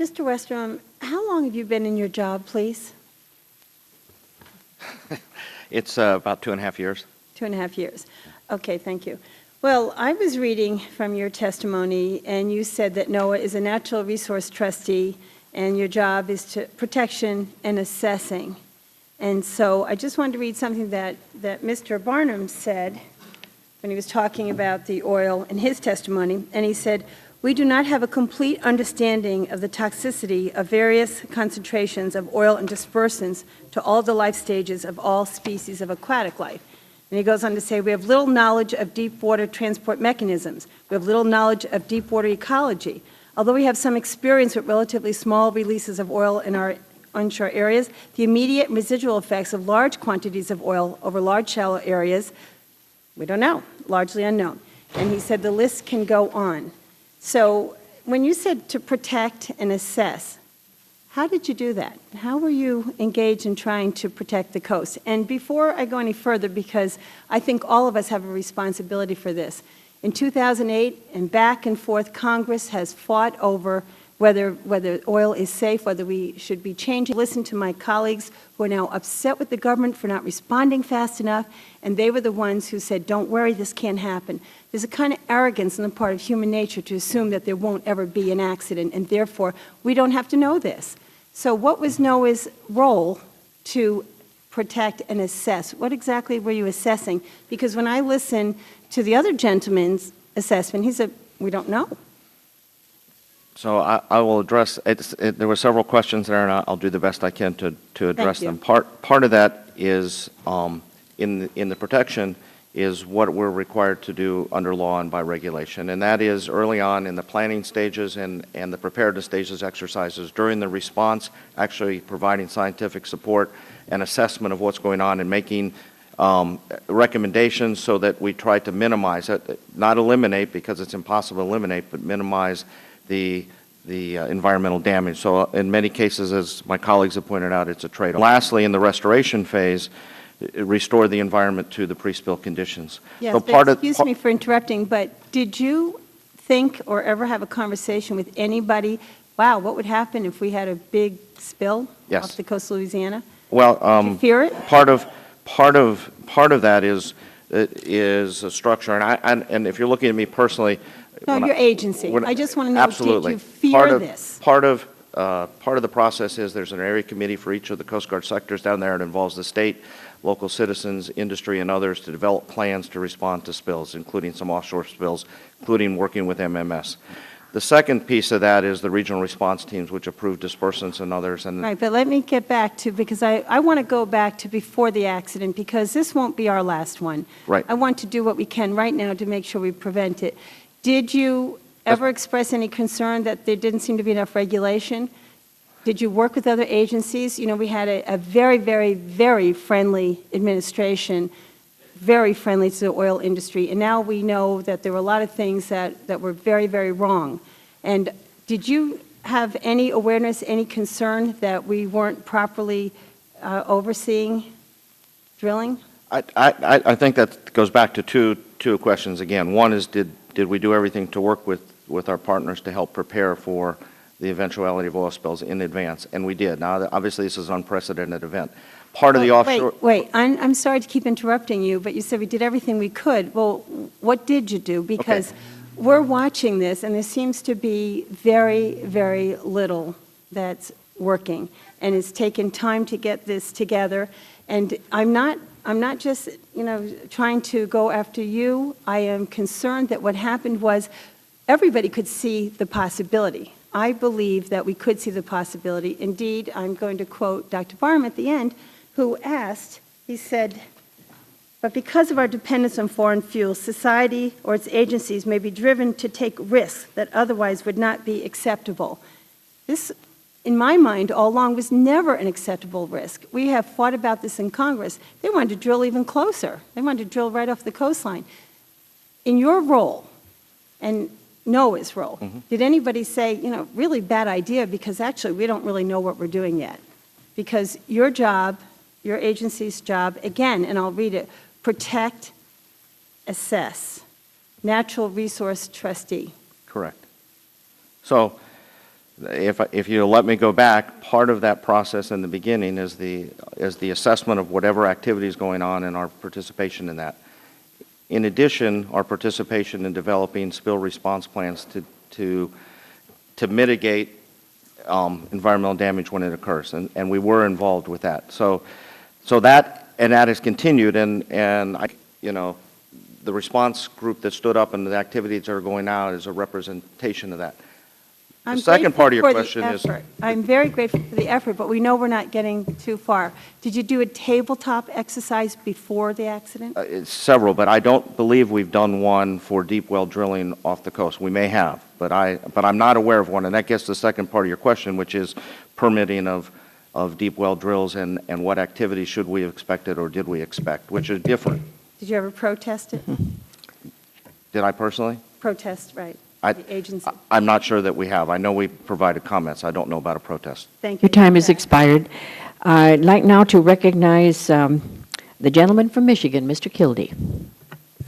Mr. Westrom, how long have you been in your job, please? It's about 2.5 years. 2.5 years. Okay, thank you. Well, I was reading from your testimony, and you said that NOAA is a natural resource trustee, and your job is to protection and assessing. And so I just wanted to read something that Mr. Barnum said when he was talking about the oil in his testimony, and he said, "We do not have a complete understanding of the toxicity of various concentrations of oil and dispersants to all the life stages of all species of aquatic life." And he goes on to say, "We have little knowledge of deep water transport mechanisms. We have little knowledge of deep water ecology. Although we have some experience with relatively small releases of oil in our onshore areas, the immediate and residual effects of large quantities of oil over large shallow areas, we don't know, largely unknown." And he said the list can go on. So when you said to protect and assess, how did you do that? How were you engaged in trying to protect the coast? And before I go any further, because I think all of us have a responsibility for this, in 2008 and back and forth, Congress has fought over whether oil is safe, whether we should be changing. Listen to my colleagues who are now upset with the government for not responding fast enough, and they were the ones who said, "Don't worry, this can't happen." There's a kind of arrogance on the part of human nature to assume that there won't ever be an accident, and therefore we don't have to know this. So what was NOAA's role to protect and assess? What exactly were you assessing? Because when I listen to the other gentleman's assessment, he said, "We don't know." So I will address, there were several questions there, and I'll do the best I can to address them. Part of that is, in the protection, is what we're required to do under law and by regulation, and that is early on in the planning stages and the preparedness stages exercises, during the response, actually providing scientific support and assessment of what's going on and making recommendations so that we try to minimize it, not eliminate, because it's impossible to eliminate, but minimize the environmental damage. So in many cases, as my colleagues have pointed out, it's a trade-off. Lastly, in the restoration phase, restore the environment to the pre-spill conditions. Yes, so but excuse me for interrupting, but did you think or ever have a conversation with anybody, wow, what would happen if we had a big spill off the coast of Louisiana? Well, did you fear it? Part of that is a structure, and if you're looking at me personally, no, your agency. I just want to know, absolutely. Did you fear this? Part of the process is there's an area committee for each of the Coast Guard sectors down there. It involves the state, local citizens, industry, and others to develop plans to respond to spills, including some offshore spills, including working with MMS. The second piece of that is the regional response teams, which approve dispersants and others. And right, but let me get back to, because I want to go back to before the accident, because this won't be our last one. Right. I want to do what we can right now to make sure we prevent it. Did you ever express any concern that there didn't seem to be enough regulation? Did you work with other agencies? You know, we had a very, very, very friendly administration, very friendly to the oil industry, and now we know that there were a lot of things that were very, very wrong. And did you have any awareness, any concern that we weren't properly overseeing drilling? I think that goes back to two questions again. One is, did we do everything to work with our partners to help prepare for the eventuality of oil spills in advance? And we did. Now, obviously, this is an unprecedented event. Part of the offshore... Wait, I'm sorry to keep interrupting you, but you said we did everything we could. Well, what did you do? Because we're watching this, and there seems to be very, very little that's working. And it's taken time to get this together. And I'm not just, trying to go after you. I am concerned that what happened was everybody could see the possibility. I believe that we could see the possibility. Indeed, I'm going to quote Dr. Barham at the end, who asked, he said, "But because of our dependence on foreign fuels, society or its agencies may be driven to take risks that otherwise would not be acceptable." This, in my mind, all along was never an acceptable risk. We have fought about this in Congress. They wanted to drill even closer. They wanted to drill right off the coastline. In your role, and NOAA's role, did anybody say, really bad idea, because actually we don't really know what we're doing yet? Because your job, your agency's job, again, and I'll read it, protect, assess, natural resource trustee. Correct. So if you let me go back, part of that process in the beginning is the assessment of whatever activity is going on and our participation in that. In addition, our participation in developing spill response plans to mitigate environmental damage when it occurs, and we were involved with that. So that has continued, and I, the response group that stood up and the activities that are going out is a representation of that. The second part of your question is... I'm very grateful for the effort, but we know we're not getting too far. Did you do a tabletop exercise before the accident? It's several, but I don't believe we've done one for deep well drilling off the coast. We may have, but I'm not aware of one, and that gets to the second part of your question, which is permitting of deep well drills and what activities should we have expected or did we expect, which is different. Did you ever protest it? Did I personally? Protest, right, the agency. I'm not sure that we have. I know we provided comments. I don't know about a protest. Thank you. Your time has expired. I'd like now to recognize the gentleman from Michigan, Mr. Kildee.